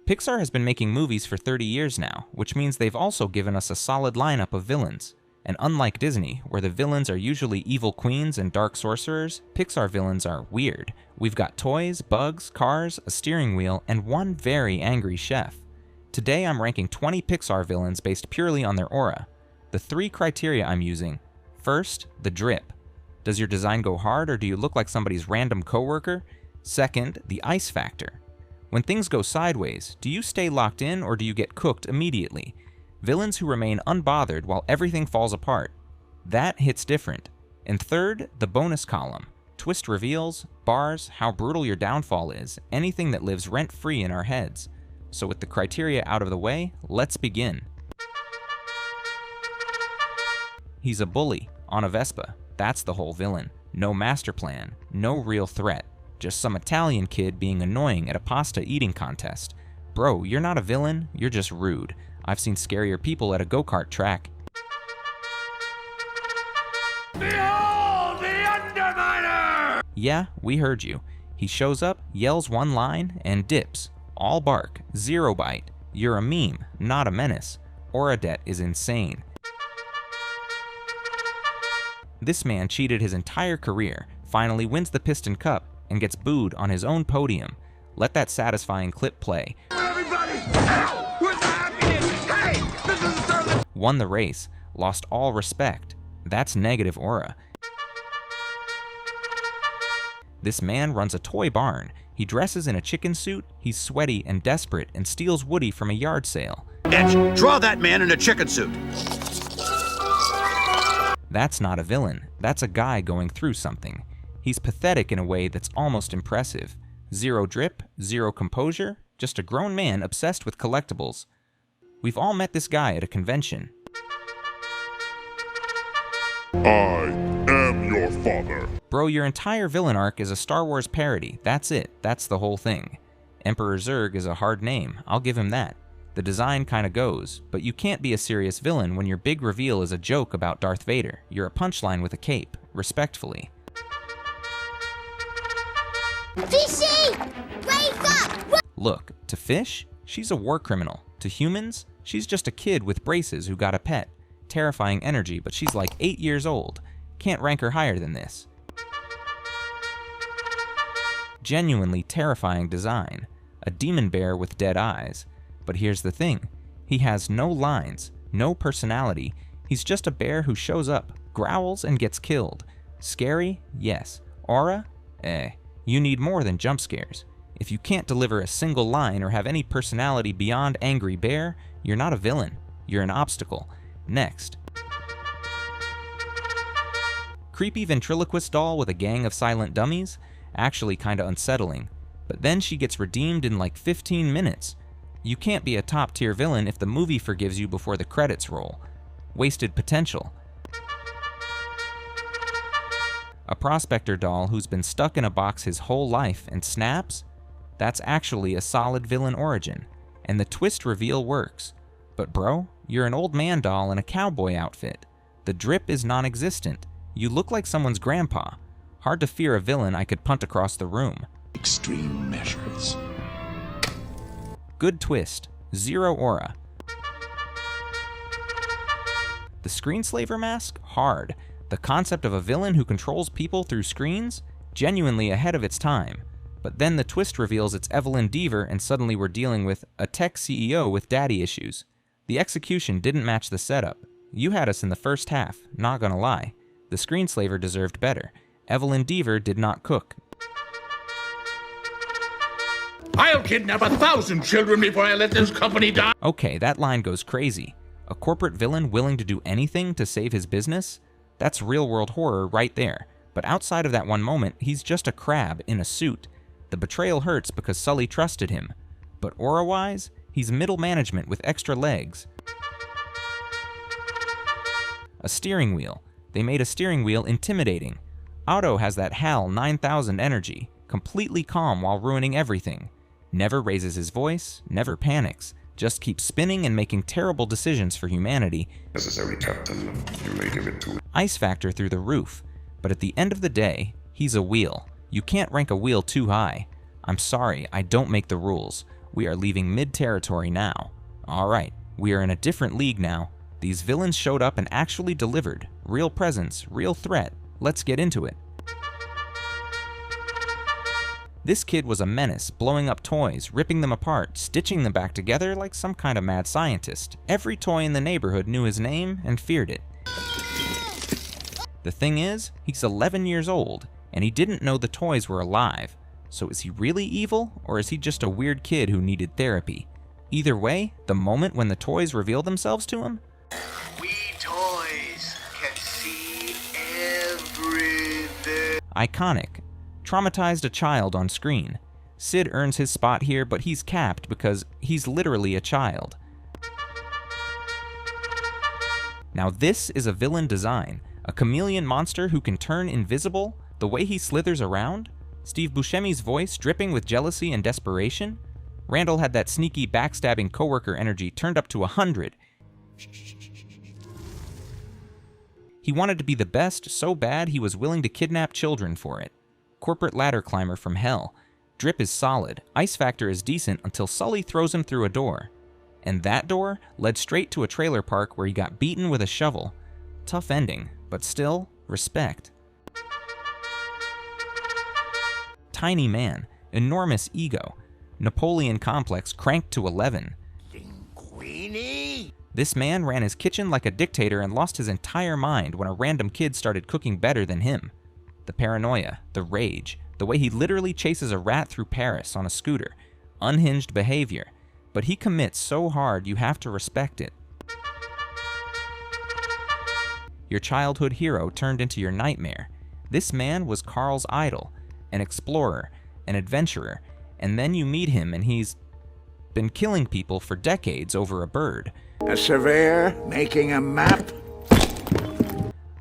Pixar has been making movies for 30 years now, which means they've also given us a solid lineup of villains. And unlike Disney, where the villains are usually evil queens and dark sorcerers, Pixar villains are weird. We've got toys, bugs, cars, a steering wheel, and one very angry chef. Today I'm ranking 20 Pixar villains based purely on their aura. The 3 criteria I'm using: first, the drip. Does your design go hard or do you look like somebody's random coworker? Second, the ice factor. When things go sideways, do you stay locked in or do you get cooked immediately? Villains who remain unbothered while everything falls apart. That hits different. And third, the bonus column. Twist reveals, bars, how brutal your downfall is, anything that lives rent-free in our heads. So with the criteria out of the way, let's begin. He's a bully, on a Vespa. That's the whole villain. No master plan, no real threat. Just some Italian kid being annoying at a pasta eating contest. Bro, you're not a villain, you're just rude. I've seen scarier people at a go-kart track. Behold the Underminer! Yeah, we heard you. He shows up, yells one line, and dips. All bark, zero bite. You're a meme, not a menace. Aura debt is insane. This man cheated his entire career, finally wins the Piston Cup, and gets booed on his own podium. Let that satisfying clip play. Everybody! Ow! Where's the happiness? Hey! This is the start of the... Won the race, lost all respect. That's negative aura. This man runs a toy barn. He dresses in a chicken suit, he's sweaty and desperate, and steals Woody from a yard sale. Etch, draw that man in a chicken suit. That's not a villain, that's a guy going through something. He's pathetic in a way that's almost impressive. Zero drip, zero composure, just a grown man obsessed with collectibles. We've all met this guy at a convention. I am your father. Bro, your entire villain arc is a Star Wars parody. That's it. That's the whole thing. Emperor Zurg is a hard name. I'll give him that. The design kinda goes, but you can't be a serious villain when your big reveal is a joke about Darth Vader. You're a punchline with a cape. Respectfully. Fishy! Wake up! Look, to fish, she's a war criminal. To humans, she's just a kid with braces who got a pet. Terrifying energy, but she's like 8 years old. Can't rank her higher than this. Genuinely terrifying design. A demon bear with dead eyes. But here's the thing. He has no lines, no personality. He's just a bear who shows up, growls, and gets killed. Scary? Yes. Aura? You need more than jump scares. If you can't deliver a single line or have any personality beyond angry bear, you're not a villain. You're an obstacle. Next. Creepy ventriloquist doll with a gang of silent dummies? Actually kinda unsettling. But then she gets redeemed in like 15 minutes. You can't be a top-tier villain if the movie forgives you before the credits roll. Wasted potential. A prospector doll who's been stuck in a box his whole life and snaps? That's actually a solid villain origin. And the twist reveal works. But bro, you're an old man doll in a cowboy outfit. The drip is non-existent. You look like someone's grandpa. Hard to fear a villain I could punt across the room. Extreme measures. Good twist. Zero aura. The screenslaver mask? Hard. The concept of a villain who controls people through screens? Genuinely ahead of its time. But then the twist reveals it's Evelyn Deaver and suddenly we're dealing with a tech CEO with daddy issues. The execution didn't match the setup. You had us in the first half, not gonna lie. The screenslaver deserved better. Evelyn Deaver did not cook. I'll kidnap 1,000 children before I let this company die! Okay, that line goes crazy. A corporate villain willing to do anything to save his business? That's real-world horror right there. But outside of that one moment, he's just a crab in a suit. The betrayal hurts because Sully trusted him. But aura-wise, he's middle management with extra legs. A steering wheel. They made a steering wheel intimidating. Otto has that HAL 9000 energy, completely calm while ruining everything. Never raises his voice, never panics, just keeps spinning and making terrible decisions for humanity. Necessary, Captain. You may give it to... Ice factor through the roof. But at the end of the day, he's a wheel. You can't rank a wheel too high. I'm sorry, I don't make the rules. We are leaving mid-territory now. Alright, we are in a different league now. These villains showed up and actually delivered. Real presence, real threat. Let's get into it. This kid was a menace, blowing up toys, ripping them apart, stitching them back together like some kind of mad scientist. Every toy in the neighborhood knew his name and feared it. The thing is, he's 11 years old, and he didn't know the toys were alive. So is he really evil, or is he just a weird kid who needed therapy? Either way, the moment when the toys reveal themselves to him, we toys can see everything. iconic. Traumatized a child on screen. Sid earns his spot here, but he's capped because he's literally a child. Now this is a villain design. A chameleon monster who can turn invisible, the way he slithers around, Steve Buscemi's voice dripping with jealousy and desperation. Randall had that sneaky, backstabbing coworker energy turned up to 100. He wanted to be the best so bad he was willing to kidnap children for it. Corporate ladder climber from hell. Drip is solid, ice factor is decent until Sully throws him through a door. And that door led straight to a trailer park where he got beaten with a shovel. Tough ending, but still, respect. Tiny man, enormous ego. Napoleon complex cranked to 11. Queenie? This man ran his kitchen like a dictator and lost his entire mind when a random kid started cooking better than him. The paranoia, the rage, the way he literally chases a rat through Paris on a scooter. Unhinged behavior. But he commits so hard you have to respect it. Your childhood hero turned into your nightmare. This man was Carl's idol, an explorer, an adventurer, and then you meet him and he's been killing people for decades over a bird. A surveyor making a map?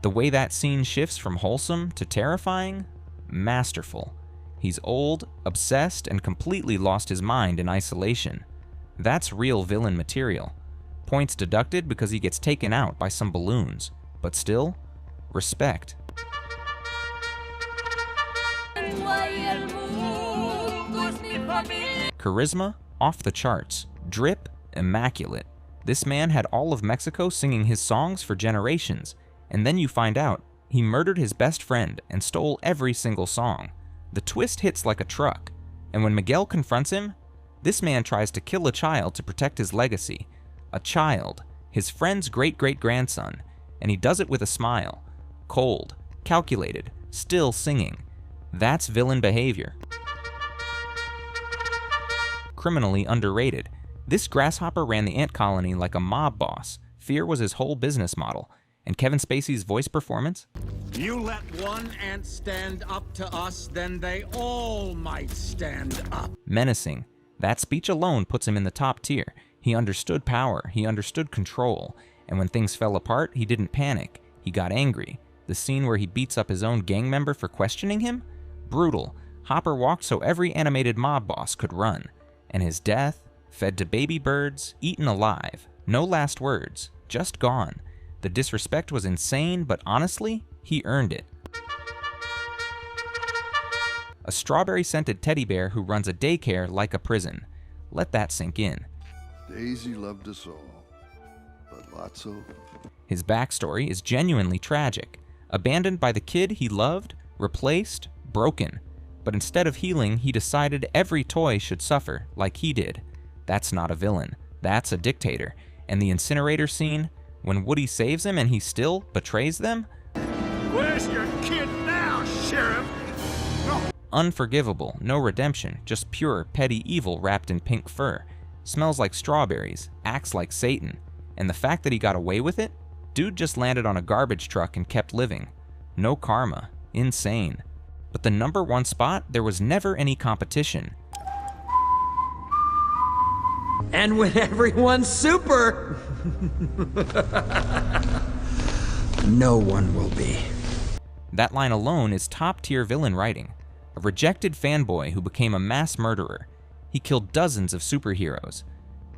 The way that scene shifts from wholesome to terrifying, masterful. He's old, obsessed, and completely lost his mind in isolation. That's real villain material. Points deducted because he gets taken out by some balloons. But still, respect. Charisma, off the charts. Drip, immaculate. This man had all of Mexico singing his songs for generations. And then you find out, he murdered his best friend and stole every single song. The twist hits like a truck, and when Miguel confronts him, this man tries to kill a child to protect his legacy. A child, his friend's great-great-grandson, and he does it with a smile. Cold, calculated, still singing. That's villain behavior. Criminally underrated. This grasshopper ran the ant colony like a mob boss. Fear was his whole business model. And Kevin Spacey's voice performance? You let one ant stand up to us, then they all might stand up. Menacing. That speech alone puts him in the top tier. He understood power, he understood control, and when things fell apart, he didn't panic. He got angry. The scene where he beats up his own gang member for questioning him? Brutal. Hopper walked so every animated mob boss could run. And his death, fed to baby birds, eaten alive. No last words, just gone. The disrespect was insane, but honestly, he earned it. A strawberry-scented teddy bear who runs a daycare like a prison. Let that sink in. Daisy loved us all, but Lotso... His backstory is genuinely tragic. Abandoned by the kid he loved, replaced, broken. But instead of healing, he decided every toy should suffer, like he did. That's not a villain. That's a dictator. And the incinerator scene, when Woody saves him and he still betrays them? Where's your kid now, Sheriff? Unforgivable, no redemption, just pure, petty evil wrapped in pink fur. Smells like strawberries, acts like Satan. And the fact that he got away with it? Dude just landed on a garbage truck and kept living. No karma. Insane. But the number one spot, there was never any competition. And when everyone's super, no one will be. That line alone is top-tier villain writing. A rejected fanboy who became a mass murderer. He killed dozens of superheroes,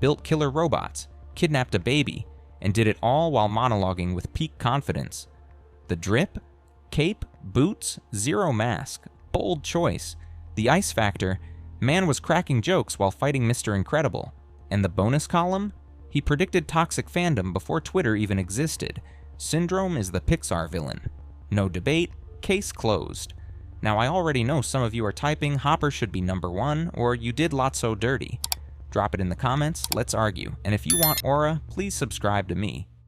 built killer robots, kidnapped a baby, and did it all while monologuing with peak confidence. The drip? Cape? Boots? Zero mask. Bold choice. The ice factor? Man was cracking jokes while fighting Mr. Incredible. And the bonus column? He predicted toxic fandom before Twitter even existed. Syndrome is the Pixar villain. No debate, case closed. Now I already know some of you are typing Hopper should be number 1, or you did Lotso dirty. Drop it in the comments, let's argue, and if you want aura, please subscribe to me.